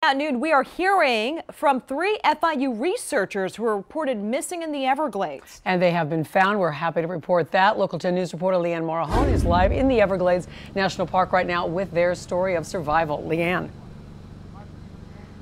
At noon, we are hearing from 3 FIU researchers who were reported missing in the Everglades. And they have been found. We're happy to report that. Local 10 News reporter Leanne Morahone is live in the Everglades National Park right now with their story of survival. Leanne.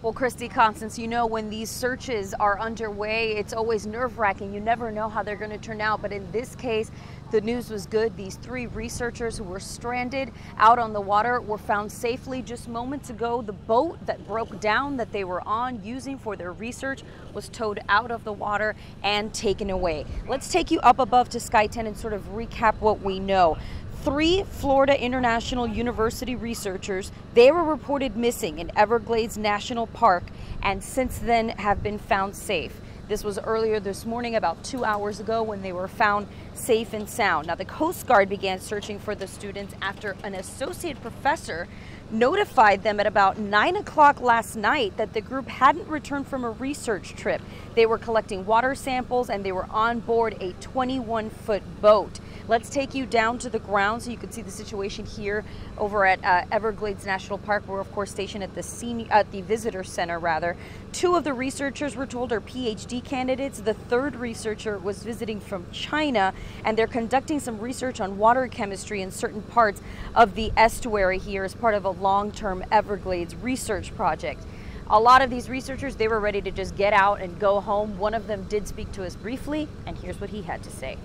Well, Christy, Constance, you know, when these searches are underway, it's always nerve-wracking. You never know how they're going to turn out. But in this case, the news was good. These 3 researchers who were stranded out on the water were found safely just moments ago. The boat that broke down that they were on using for their research was towed out of the water and taken away. Let's take you up above to Sky 10 and sort of recap what we know. 3 Florida International University researchers, they were reported missing in Everglades National Park and since then have been found safe. This was earlier this morning, about 2 hours ago, when they were found safe and sound. Now, the Coast Guard began searching for the students after an associate professor notified them at about 9 o'clock last night that the group hadn't returned from a research trip. They were collecting water samples and they were on board a 21-foot boat. Let's take you down to the ground so you can see the situation here over at Everglades National Park. We're of course stationed at the visitor center rather. 2 of the researchers we're told are PhD candidates. The 3rd researcher was visiting from China, and they're conducting some research on water chemistry in certain parts of the estuary here as part of a long-term Everglades research project. A lot of these researchers, they were ready to just get out and go home. One of them did speak to us briefly, and here's what he had to say.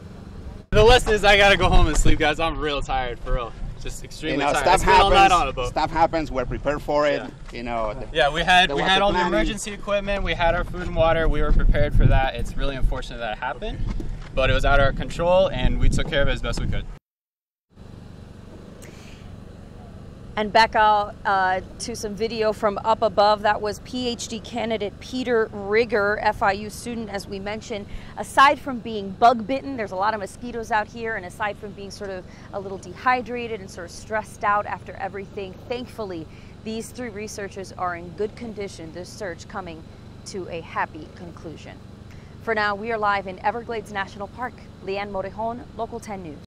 The lesson is I gotta go home and sleep, guys. I'm real tired, for real. Just extremely tired. Stuff happens. All night on a boat. Stuff happens. We're prepared for it. Yeah. We had all the emergency equipment. We had our food and water. We were prepared for that. It's really unfortunate that it happened, but it was out of our control, and we took care of it as best we could. And back out to some video from up above. That was PhD candidate Peter Rigger, FIU student, as we mentioned. Aside from being bug bitten, there's a lot of mosquitoes out here, and aside from being sort of a little dehydrated and sort of stressed out after everything, thankfully, these 3 researchers are in good condition, this search coming to a happy conclusion. For now, we are live in Everglades National Park. Leanne Morahone, Local 10 News.